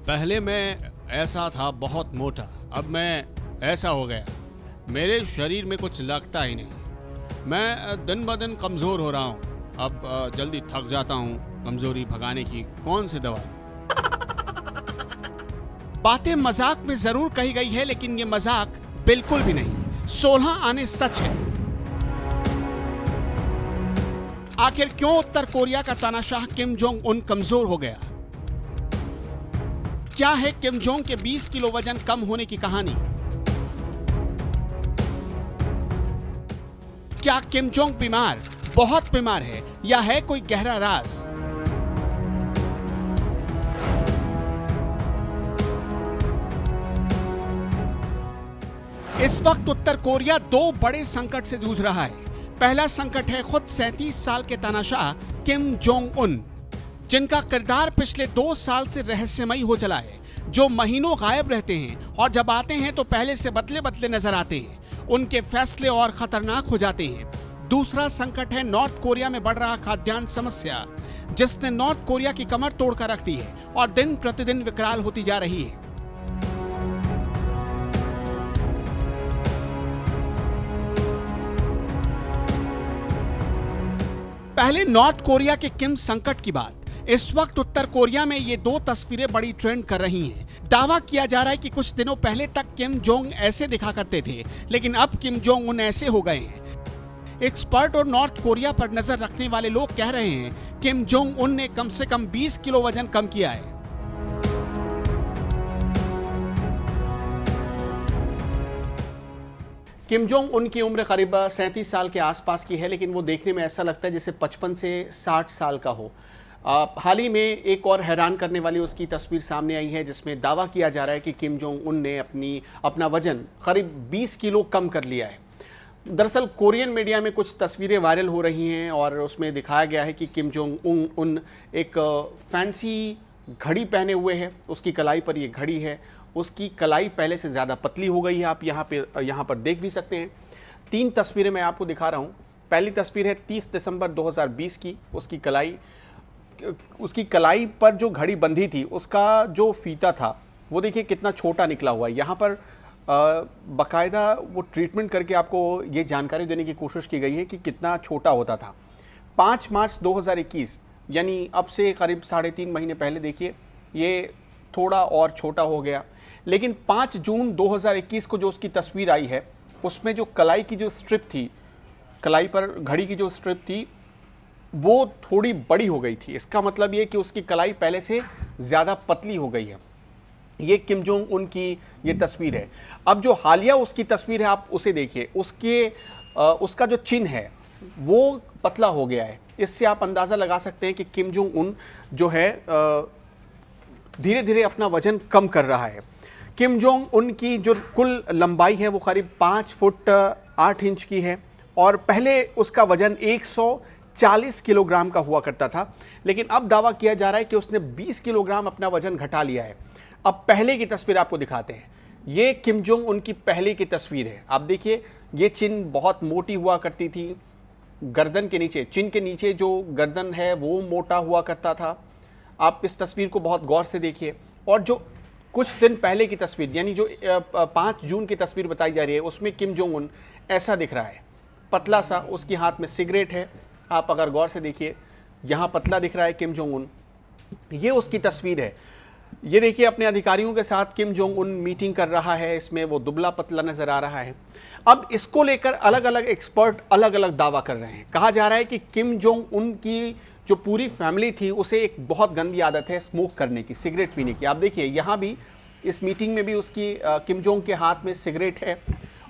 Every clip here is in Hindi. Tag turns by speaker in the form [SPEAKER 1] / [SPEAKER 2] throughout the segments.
[SPEAKER 1] पहले मैं ऐसा था बहुत मोटा, अब मैं ऐसा हो गया। मेरे शरीर में कुछ लगता ही नहीं। मैं दिन ब दिन कमज़ोर हो रहा हूँ। अब जल्दी थक जाता हूँ। कमज़ोरी भगाने की कौन सी दवा? बातें मजाक में जरूर कही गई है, लेकिन ये मजाक बिल्कुल भी नहीं। 16 आने सच है। आखिर क्यों उत्तर कोरिया का तानाशाह किम जोंग उन कमजोर हो गया? क्या है किम जोंग के 20 किलो वजन कम होने की कहानी? क्या किम जोंग बीमार, बहुत बीमार है, या है कोई गहरा राज? इस वक्त उत्तर कोरिया दो बड़े संकट से जूझ रहा है। पहला संकट है खुद 37 साल के तानाशाह किम जोंग उन, जिनका किरदार पिछले 2 साल से रहस्यमयी हो चला है, जो महीनों गायब रहते हैं और जब आते हैं तो पहले से बदले बदले नजर आते हैं। उनके फैसले और खतरनाक हो जाते हैं। दूसरा संकट है नॉर्थ कोरिया में बढ़ रहा खाद्यान्न समस्या, जिसने नॉर्थ कोरिया की कमर तोड़कर रख दी है और दिन प्रतिदिन विकराल होती जा रही है। पहले नॉर्थ कोरिया के किम संकट की बात। इस वक्त उत्तर कोरिया में ये दो तस्वीरें बड़ी ट्रेंड कर रही हैं। दावा किया जा रहा है कि कुछ दिनों पहले तक किम जोंग ऐसे दिखा करते थे, लेकिन अब किम जोंग उन ऐसे हो गए हैं। एक्सपर्ट और नॉर्थ कोरिया पर नजर रखने वाले लोग कह रहे हैं किम जोंग उन ने कम से कम 20 किलो वजन कम किया है। किम जोंग उन की उम्र करीब 37 साल के आसपास की है, लेकिन वो देखने में ऐसा लगता है जैसे 55 से 60 साल का हो। हाल ही में एक और हैरान करने वाली उसकी तस्वीर सामने आई है, जिसमें दावा किया जा रहा है कि किम जोंग उन ने अपना वजन करीब 20 किलो कम कर लिया है। दरअसल कोरियन मीडिया में कुछ तस्वीरें वायरल हो रही हैं और उसमें दिखाया गया है कि किम जोंग उन एक फैंसी घड़ी पहने हुए है। उसकी कलाई पर ये घड़ी है। उसकी कलाई पहले से ज़्यादा पतली हो गई है। आप यहाँ पर देख भी सकते हैं। 3 तस्वीरें मैं आपको दिखा रहा हूँ। पहली तस्वीर है 30 दिसंबर 2020 की। उसकी कलाई पर जो घड़ी बंधी थी, उसका जो फीता था वो देखिए कितना छोटा निकला हुआ है। यहाँ पर बाकायदा वो ट्रीटमेंट करके आपको ये जानकारी देने की कोशिश की गई है कि कितना छोटा होता था। 5 मार्च 2021 यानी अब से करीब 3.5 महीने पहले देखिए ये थोड़ा और छोटा हो गया। लेकिन 5 जून 2021 को जो उसकी तस्वीर आई है, उसमें जो कलाई की जो स्ट्रिप थी, कलाई पर घड़ी की जो स्ट्रिप थी, वो थोड़ी बड़ी हो गई थी। इसका मतलब ये कि उसकी कलाई पहले से ज़्यादा पतली हो गई है। ये किम जोंग उन की ये तस्वीर है। अब जो हालिया उसकी तस्वीर है, आप उसे देखिए। उसका जो चिन्ह है वो पतला हो गया है। इससे आप अंदाज़ा लगा सकते हैं कि किम जोंग उन जो है धीरे धीरे अपना वजन कम कर रहा है। किम जोंग उन की जो कुल लंबाई है वो करीब 5 फुट 8 इंच की है और पहले उसका वजन 140 किलोग्राम का हुआ करता था, लेकिन अब दावा किया जा रहा है कि उसने 20 किलोग्राम अपना वजन घटा लिया है। अब पहले की तस्वीर आपको दिखाते हैं। ये किम जोंग उन की पहले की तस्वीर है। आप देखिए, ये चिन बहुत मोटी हुआ करती थी। गर्दन के नीचे, चिन के नीचे जो गर्दन है वो मोटा हुआ करता था। आप इस तस्वीर को बहुत गौर से देखिए। और जो कुछ दिन पहले की तस्वीर यानी जो 5 जून की तस्वीर बताई जा रही है, उसमें किम जोंग उन ऐसा दिख रहा है, पतला सा। उसके हाथ में सिगरेट है। आप अगर गौर से देखिए, यहाँ पतला दिख रहा है किम जोंग उन। ये उसकी तस्वीर है। ये देखिए, अपने अधिकारियों के साथ किम जोंग उन मीटिंग कर रहा है। इसमें वो दुबला पतला नजर आ रहा है। अब इसको लेकर अलग अलग एक्सपर्ट अलग अलग दावा कर रहे हैं। कहा जा रहा है कि किम जोंग उन की जो पूरी फैमिली थी, उसे एक बहुत गंदी आदत है स्मोक करने की, सिगरेट पीने की। आप देखिए, यहाँ भी इस मीटिंग में भी उसकी किम जोंग के हाथ में सिगरेट है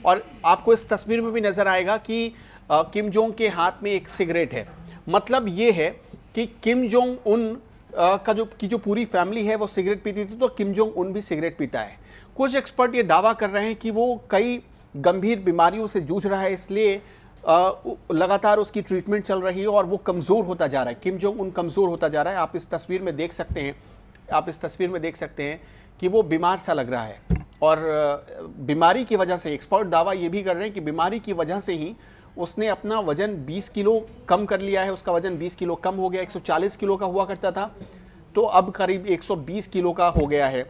[SPEAKER 1] और आपको इस तस्वीर में भी नजर आएगा कि किम जोंग के हाथ में एक सिगरेट है। मतलब ये है कि किम जोंग उन की जो पूरी फैमिली है वो सिगरेट पीती थी, तो किम जोंग उन भी सिगरेट पीता है। कुछ एक्सपर्ट ये दावा कर रहे हैं कि वो कई गंभीर बीमारियों से जूझ रहा है, इसलिए लगातार उसकी ट्रीटमेंट चल रही है और वो कमज़ोर होता जा रहा है। किम जोंग उन कमज़ोर होता जा रहा है। आप इस तस्वीर में देख सकते हैं कि वो बीमार सा लग रहा है और बीमारी की वजह से एक्सपर्ट दावा ये भी कर रहे हैं कि बीमारी की वजह से ही उसने अपना वजन 20 किलो कम कर लिया है। उसका वजन 20 किलो कम हो गया, 140 किलो का हुआ करता था। तो अब करीब 120 किलो का हो गया है।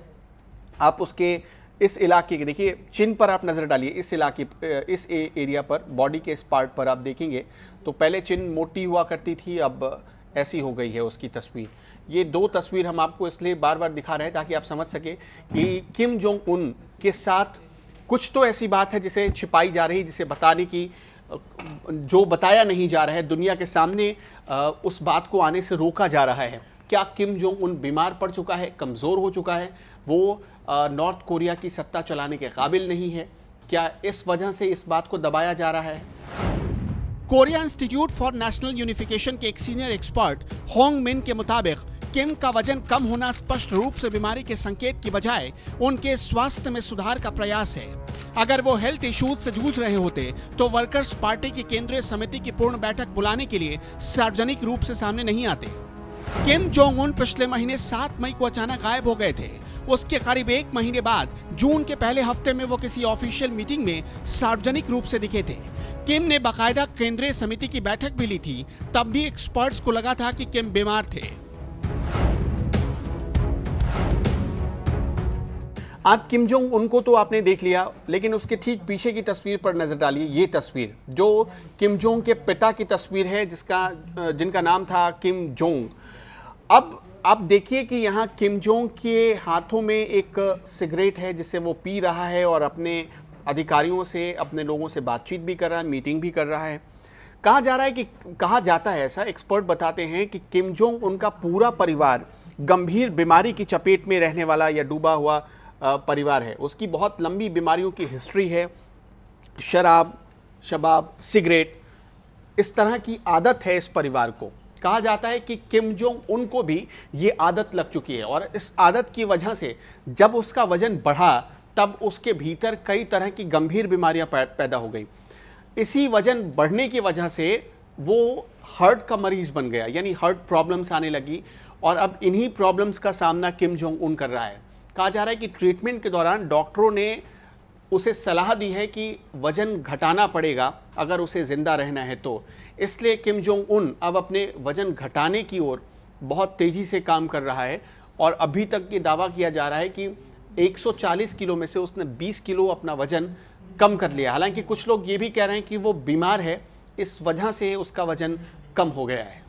[SPEAKER 1] आप उसके इस इलाके के देखिए, चिन पर आप नज़र डालिए, इस इलाके इस एरिया पर, बॉडी के इस पार्ट पर आप देखेंगे तो पहले चिन मोटी हुआ करती थी, अब ऐसी हो गई है उसकी तस्वीर। ये दो तस्वीर हम आपको इसलिए बार बार दिखा रहे हैं ताकि आप समझ सके कि किम जोंग उन के साथ कुछ तो ऐसी बात है जिसे छिपाई जा रही, जिसे बताने की, जो बताया नहीं जा रहा है दुनिया के सामने, उस बात को आने से रोका जा रहा है। क्या किम जोंग उन बीमार पड़ चुका है, कमज़ोर हो चुका है, वो नॉर्थ कोरिया की सत्ता चलाने के काबिल नहीं है? क्या इस वजह से इस बात को दबाया जा रहा है?
[SPEAKER 2] Korea institute for national unification के एक सीनियर एक्सपर्ट होंग मिन के मुताबिक किम का वजन कम होना स्पष्ट रूप से बीमारी के संकेत की बजाय उनके स्वास्थ्य में सुधार का प्रयास है। अगर वो हेल्थ इश्यूज से जूझ रहे होते तो वर्कर्स पार्टी की केंद्रीय समिति की पूर्ण बैठक बुलाने के लिए सार्वजनिक रूप से सामने नहीं आते। किम जोंग उन पिछले महीने 7 मई को अचानक गायब हो गए थे। उसके करीब 1 महीने बाद जून के पहले हफ्ते में वो किसी ऑफिशियल मीटिंग में सार्वजनिक रूप से दिखे थे। किम ने बाकायदा केंद्रीय समिति की बैठक भी ली थी, तब भी एक्सपर्ट्स को लगा था कि किम बीमार थे।
[SPEAKER 1] आप किम जोंग उनको तो आपने देख लिया, लेकिन उसके ठीक पीछे की तस्वीर पर नजर डालिए। ये तस्वीर जो किम जोंग के पिता की तस्वीर है, जिनका नाम था किम जोंग। अब आप देखिए कि यहाँ किम जोंग के हाथों में एक सिगरेट है जिसे वो पी रहा है और अपने अधिकारियों से, अपने लोगों से बातचीत भी कर रहा है, मीटिंग भी कर रहा है। कहा जाता है ऐसा, एक्सपर्ट बताते हैं कि किम जोंग उनका पूरा परिवार गंभीर बीमारी की चपेट में रहने वाला या डूबा हुआ परिवार है। उसकी बहुत लंबी बीमारियों की हिस्ट्री है, शराब, सिगरेट, इस तरह की आदत है इस परिवार को। कहा जाता है कि किम जोंग उनको भी ये आदत लग चुकी है और इस आदत की वजह से जब उसका वजन बढ़ा तब उसके भीतर कई तरह की गंभीर बीमारियां पैदा हो गई। इसी वजन बढ़ने की वजह से वो हार्ट का मरीज बन गया, यानी हार्ट प्रॉब्लम्स आने लगी और अब इन्हीं प्रॉब्लम्स का सामना किम जोंग उन कर रहा है। कहा जा रहा है कि ट्रीटमेंट के दौरान डॉक्टरों ने उसे सलाह दी है कि वजन घटाना पड़ेगा अगर उसे जिंदा रहना है तो। इसलिए किम जोंग उन अब अपने वजन घटाने की ओर बहुत तेजी से काम कर रहा है और अभी तक ये दावा किया जा रहा है कि 140 किलो में से उसने 20 किलो अपना वजन कम कर लिया। हालांकि कुछ लोग ये भी कह रहे हैं कि वो बीमार है, इस वजह से उसका वजन कम हो गया है।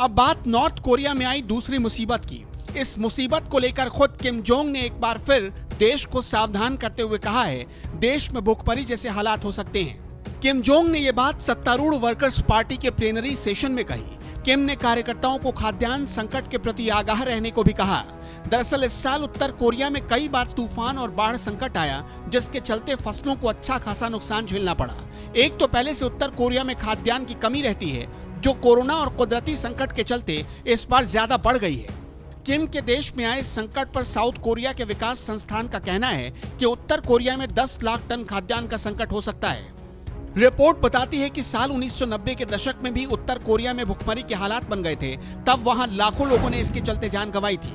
[SPEAKER 2] अब बात नॉर्थ कोरिया में आई दूसरी मुसीबत की। इस मुसीबत को लेकर खुद किम जोंग ने एक बार फिर देश को सावधान करते हुए कहा है, देश में भूखमरी जैसे हालात हो सकते हैं। किम जोंग ने यह बात सत्तारूढ़ वर्कर्स पार्टी के प्लेनरी सेशन में कही। किम ने कार्यकर्ताओं को खाद्यान्न संकट के प्रति आगाह रहने को भी कहा। दरअसल इस साल उत्तर कोरिया में कई बार तूफान और बाढ़ संकट आया, जिसके चलते फसलों को अच्छा खासा नुकसान झेलना पड़ा। एक तो पहले से उत्तर कोरिया में खाद्यान्न की कमी रहती है, जो कोरोना और कुदरती संकट के चलते इस बार ज्यादा बढ़ गई है। किम के देश में आए संकट पर साउथ कोरिया के विकास संस्थान का कहना है कि उत्तर कोरिया में 10 लाख टन खाद्यान्न का संकट हो सकता है। रिपोर्ट बताती है कि साल 1990 के दशक में भी उत्तर कोरिया में भुखमरी के हालात बन गए थे, तब वहां लाखों लोगों ने इसके चलते जान गंवाई थी।